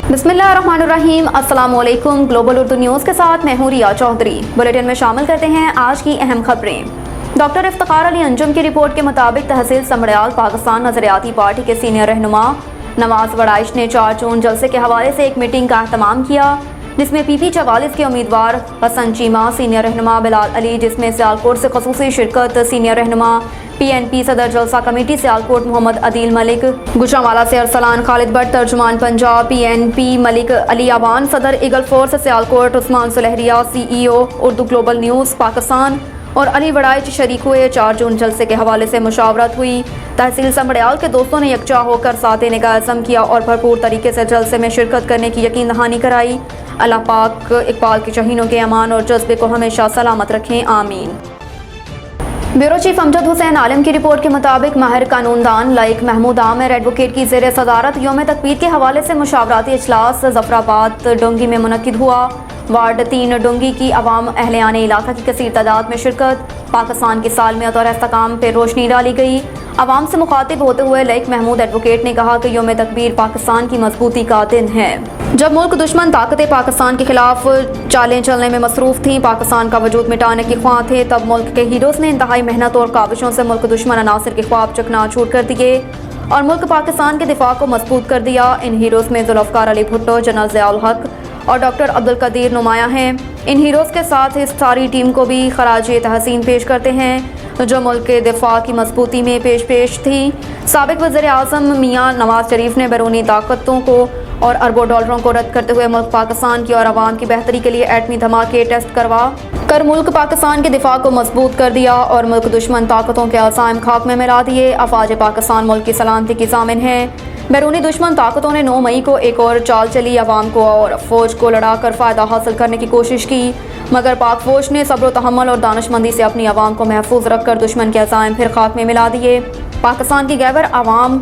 बिस्मिल्लाहिर्रहमानिर्रहीम। अस्सलाम वालेकुम। ग्लोबल उर्दू न्यूज़ के साथ मैं हूं रिया चौधरी। बुलेटिन में शामिल करते हैं आज की अहम खबरें। डॉक्टर इफ्तिखार अली अंजुम की रिपोर्ट के मुताबिक तहसील समड़याल पाकिस्तान नजरियाती पार्टी के सीनियर रहनुमा नवाज वड़ाइश ने 4 जून जलसे के हवाले से एक मीटिंग का अहतमाम किया, जिसमें PP 44 के उम्मीदवार हसन चीमा, सीनियर रहनुमा बिलाल अली, जिसमें सियालकोट से खसूसी शिरकत, सीनियर रहनुमा PNP सदर जलसा कमेटी सियालकोट मोहम्मद अदील मलिक, गुजरांवाला से अरसलान खालिद भट्ट तर्जुमान पंजाब PNP मलिक अली अवान, सदर eagle force Sialkot Usman Sulehria CEO Urdu global news Pakistan और अली वड़ाइच शरीक हुए। 4 जून जलसे के हवाले से मुशावरत हुई। तहसील समड़याल के दोस्तों ने यकजा होकर साथ देने का अज़म किया और भरपूर तरीके से जलसे में शिरकत करने की यकीन दहानी कराई। अल्लाह पाक इकबाल के शहीनों के अमान और जज्बे को हमेशा सलामत रखें, आमीन। ब्यूरो चीफ अमजद हुसैन आलम की रिपोर्ट के मुताबिक माहिर कानूनदान लाइक महमूद आमिर एडवोकेट की ज़ेर सदारत यौम तकबीर के हवाले से मुशावराती इजलास जफराबाद डोंगी में मुनक्किद हुआ। वार्ड 3 डोंगी की अवाम अहले आने इलाका की कसीर तादाद में शिरकत। पाकिस्तान की सालमियत और इस्तेकाम पर रोशनी डाली गई। अवाम से मुखातिब होते हुए लाइक महमूद एडवोकेट ने कहा कि यौम तकबीर पाकिस्तान की मजबूती का दिन है। जब मुल्क दुश्मन ताकतें पाकिस्तान के खिलाफ चालें चलने में मसरूफ थीं, पाकिस्तान का वजूद मिटाने के ख्वाह थे, तब मुल्क के हीरोज़ ने इंतहाई मेहनत और काविशों से मुल्क दुश्मन अनासर के ख्वाब चकनाचूर कर दिए और मुल्क पाकिस्तान के दिफा को मजबूत कर दिया। इन हीरोज़ में जुल्फ़िकार अली भुट्टो, जनरल ज़ियाउल हक और डॉक्टर अब्दुल कदीर नुमाया हैं। इन हीरोज़ के साथ इस सारी टीम को भी खराजे तहसीन पेश करते हैं जो मुल्क के दिफा की मजबूती में पेश थी। साबिक वज़ीर आज़म मियाँ नवाज शरीफ ने बैरूनी ताकतों को और अरबों डॉलरों को रद्द करते हुए मुल्क पाकिस्तान की और आवाम की बेहतरी के लिए एटमी धमाके टेस्ट करवा कर मुल्क पाकिस्तान के दिफा को मजबूत कर दिया और मुल्क दुश्मन ताकतों के अज़ाइम खाक में मिला दिए। अफवाज पाकिस्तान मुल्क की सलामती की ज़ामिन है। बैरूनी दुश्मन ताकतों ने 9 मई को एक और चाल चली, अवाम को और फौज को लड़ा कर फ़ायदा हासिल करने की कोशिश की, मगर पाक फौज ने सब्र तहम्मुल और दानिशमंदी से अपनी आवाम को महफूज रख कर दुश्मन के अज़ाइम फिर खाक में मिला दिए। पाकिस्तान की गैबर आवाम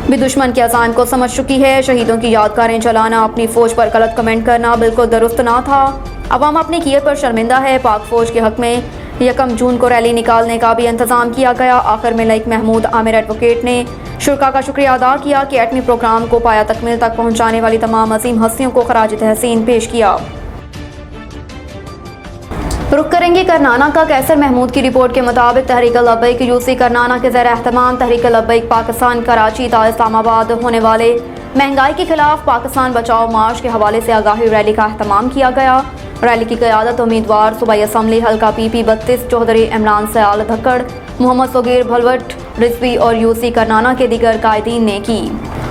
भी दुश्मन के अज़ाइम को समझ चुकी है। शहीदों की यादगारें जलाना, अपनी फ़ौज पर गलत कमेंट करना बिल्कुल दुरुस्त ना था। अवाम अपनी किए पर शर्मिंदा है। पाक फ़ौज के हक में 1 जून को रैली निकालने का भी इंतज़ाम किया गया। आखिर में लाइक महमूद आमिर एडवोकेट ने शुरा का शुक्रिया अदा किया कि एटमी प्रोग्राम को पाया तकमील तक पहुँचाने वाली तमाम अजीम हस्तियों को खराज तहसीन पेश किया। रुख करेंगे करनाना का। कैसर महमूद की रिपोर्ट के मुताबिक तहरीक लब्बैक UC करनाना के ज़ेर एहतमाम तहरीक लब्बैक पाकिस्तान कराची ता इस्लामाबाद होने वाले महंगाई के खिलाफ पाकिस्तान बचाओ मार्च के हवाले से आगाही रैली का अहतमाम किया गया। रैली की क़यादत उम्मीदवार सूबाई असम्बली हल्का PP 32 चौधरी इमरान सयाल धक्कड़, मोहम्मद सगीर भलवट रिजवी और UC करनाना के दीगर कायदीन ने की।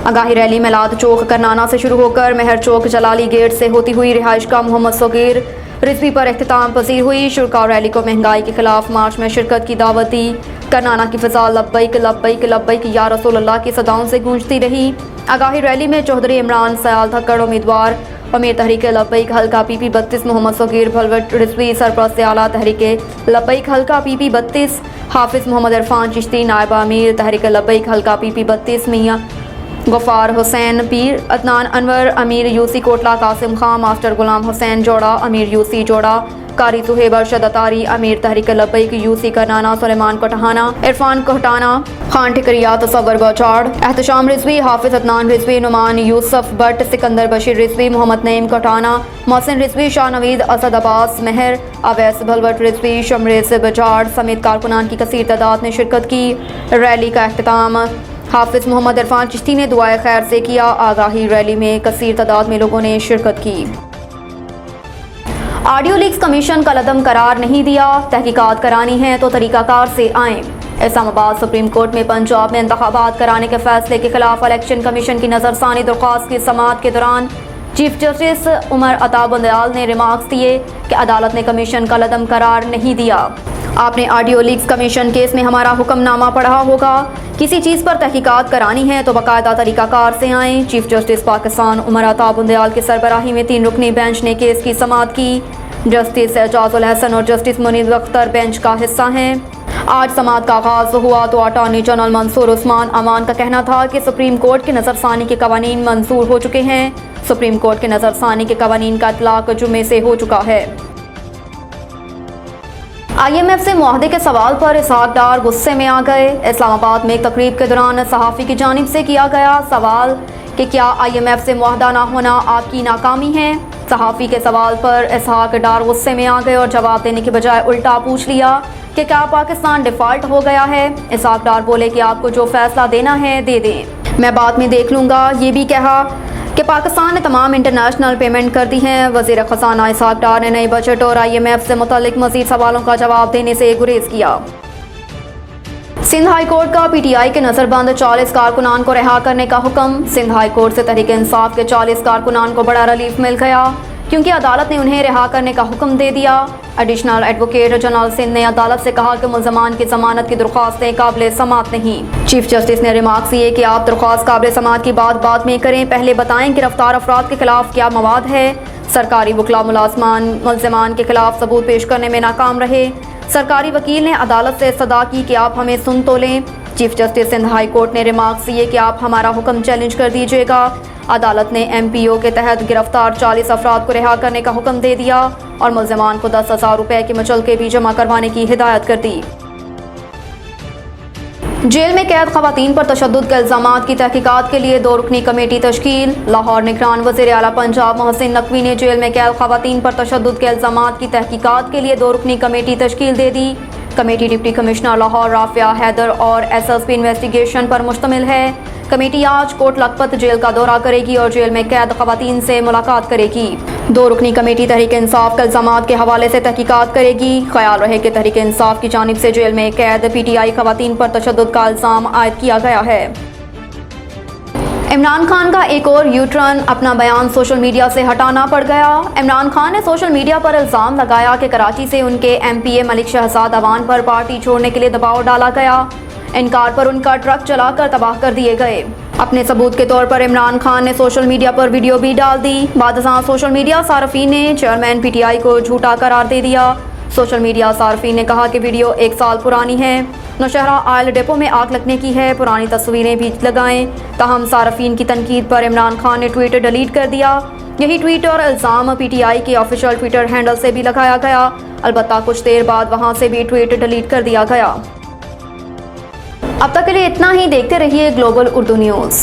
आगाही रैली मिलाद चौक करनाना से शुरू होकर मेहर चौक जलाली गेट से होती हुई रिहाइश का मोहम्मद सगीर रिजवी पर इख्तिताम पजीर हुई। शुरा रैली को महंगाई के खिलाफ मार्च में शिरकत की दावत दी। करनाना की फ़िज़ा लब्बैक लब्बैक लब्बैक या रसूल अल्लाह की सदाओं से गूंजती रही। आगाही रैली में चौधरी इमरान सयाल धक्कड़ उम्मीदवार अमीर तहरीक लब्बैक हल्का PP 32 मोहम्मद सगीर भलवट रिजवी सरपरस्त आला तहरीक लब्बैक हल्का PP 32 हाफिज़ मोहम्मद इरफान चिश्ती नायब अमीर तहरीक लब्बैक हल्का PP 32 मियाँ गफ़ार हुसैन पीर, अदनान अनवर अमीर UC कोटला, कासिम खान मास्टर गुलाम हुसैन जोड़ा अमीर UC जोड़ा, कारी सुहेब अरशद अतारी अमीर तहरीक लब्बैक UC करनाना, सुलेमान कोटहाना, इरफान कोहटाना, खान ठिकरिया तसव्वुर बचाड़, एहतशाम रिजवी, हाफिज अदनान रिजवी, नुमान यूसुफ भट्ट, सिकंदर बशीर रिजवी, मोहम्मद नईम कोटाना, मोहसिन रिजवी, शाह नवीद, असद अब्बास मेहर, अवैस भलवट रिजवी, शमरेज बजाड़ समेत कारकुनान की कसीर तादाद ने शिरकत की। रैली का अख्तिताम हाफिज मोहम्मद इरफान चिश्ती ने दुआए खैर से किया। आगाही रैली में कसीर तादाद में लोगों ने शिरकत की। ऑडियो लीक्स कमीशन का कदम करार नहीं दिया, तहकीकात करानी है तो तरीकाकार से आएँ। इस्लामाबाद सुप्रीम कोर्ट में पंजाब में इंतखाबात कराने के फैसले के खिलाफ इलेक्शन कमीशन की नजरसानी दरख्वास्त की समाअत के दौरान चीफ जस्टिस उमर अता बुंदयाल ने रिमार्क्स दिए कि अदालत ने कमीशन का कदम करार नहीं दिया। आपने ऑडियो लीक्स कमीशन केस में हमारा हुक्मनामा पढ़ा होगा। किसी चीज़ पर तहकीकात करानी है तो बाकायदा तरीकाकार से आएँ। चीफ जस्टिस पाकिस्तान उमर अता बुंदयाल की सरबराही में 3 रुकनी बेंच ने केस की समाअत की। जस्टिस एजाजुल हसन और जस्टिस मुनीर अख्तर बेंच का हिस्सा हैं। आज समाअत का आगाज हुआ तो अटॉर्नी जनरल मंसूर उस्मान अमान का कहना था कि सुप्रीम कोर्ट के नज़रसानी के कवानीन मंजूर हो चुके हैं। सुप्रीम कोर्ट के नज़रसानी के कवानीन का इतलाक जुमे से हो चुका है। IMF से मुआहदे के सवाल पर इसहाक डार गुस्से में आ गए। इस्लामाबाद में एक तकरीब के दौरान सहाफ़ी की जानिब से किया गया सवाल कि क्या IMF से मुआहदा ना होना आपकी नाकामी है। सहाफ़ी के सवाल पर इसहाक डार गुस्से में आ गए और जवाब देने की बजाय उल्टा पूछ लिया कि क्या पाकिस्तान डिफ़ॉल्ट हो गया है। इसहाक डार बोले कि आपको जो फैसला देना है दे दें, मैं बाद में देख लूँगा। ये भी कहा कि पाकिस्तान ने तमाम इंटरनेशनल पेमेंट कर दी हैं। वज़ीर ख़जाना इसहाक डार ने नए बजट और IMF से मुतल्लिक मज़ीद सवालों का जवाब देने से गुरेज किया। सिंध हाई कोर्ट का PTI के नज़रबंद 40 कारकुनान को रिहा करने का हुक्म। सिंध हाई कोर्ट से तहरीक इंसाफ के 40 कारकुनान को बड़ा रिलीफ मिल गया क्योंकि अदालत ने उन्हें रिहा करने का हुक्म दे दिया। एडिशनल एडवोकेट जनरल सिंध ने अदालत से कहा कि मुल्ज़मान की जमानत की दरख्वास्तें काबिल समाअत नहीं। चीफ जस्टिस ने रिमार्क किए कि आप दरख्वास्त काबिल समाअत की बात बाद में करें, पहले बताएं गिरफ्तार अफराद के खिलाफ क्या मवाद है। सरकारी वकला मुल्ज़मान के खिलाफ सबूत पेश करने में नाकाम रहे। सरकारी वकील ने अदालत से इस्तदा की कि आप हमें सुन तो लें। Chief justice Sindh high court ने रिमार्क किए कि आप हमारा हुक्म चैलेंज कर दीजिएगा। अदालत ने MPO के तहत गिरफ्तार 40 अफराद को रिहा करने का हुक्म दे दिया और मुल्ज़मान को 10,000 रुपए की मुचलके भी जमा करवाने की हिदायत कर दी। जेल में कैद खवातीन पर तशद्दुद के इल्ज़ामात की तहकीकात के लिए 2 रुकनी कमेटी तश्कील। लाहौर निगरान वज़ीर आला पंजाब मोहसिन नकवी ने जेल में कैद खवातीन पर तशद्दुद के इल्ज़ामात की तहकीकात के लिए 2 रुकनी कमेटी तश्कील दे दी। Committee deputy commissioner Lahore Rafia Haider और SSP इन्वेस्टिगेशन पर मुश्तमिल है। कमेटी आज कोट लखपत जेल का दौरा करेगी और जेल में कैद खवातीन से मुलाकात करेगी। 2 रुकनी कमेटी तहरीक इंसाफ के इल्ज़ामात के हवाले से तहकीकात करेगी। ख्याल रहे कि तहरीक इंसाफ की जानिब से जेल में कैद PTI खवातीन पर तशद्दुद का इल्ज़ाम आयद किया गया है। इमरान खान का एक और U-टर्न, अपना बयान सोशल मीडिया से हटाना पड़ गया। इमरान खान ने सोशल मीडिया पर इल्ज़ाम लगाया कि कराची से उनके MPA मलिक शहजाद अवान पर पार्टी छोड़ने के लिए दबाव डाला गया। इनकार पर उनका ट्रक चलाकर तबाह कर दिए गए। अपने सबूत के तौर पर इमरान खान ने सोशल मीडिया पर वीडियो भी डाल दी। बादशाह सोशल मीडिया सार्फिन ने चेयरमैन PTI को झूठा करार दे दिया। सोशल मीडिया सार्फिन ने कहा कि वीडियो 1 साल पुरानी है। नौशहरा ऑयल डिपो में आग लगने की है, पुरानी तस्वीरें भी लगाएं। ताहम सार्फिन की तनकीद पर इमरान खान ने ट्वीट डिलीट कर दिया। यही ट्वीट और इल्ज़ाम PTI के ऑफिशियल ट्विटर हैंडल से भी लगाया गया। अलबत्ता कुछ देर बाद वहां से भी ट्वीट डिलीट कर दिया गया। अब तक के लिए इतना ही। देखते रहिए ग्लोबल उर्दू न्यूज़।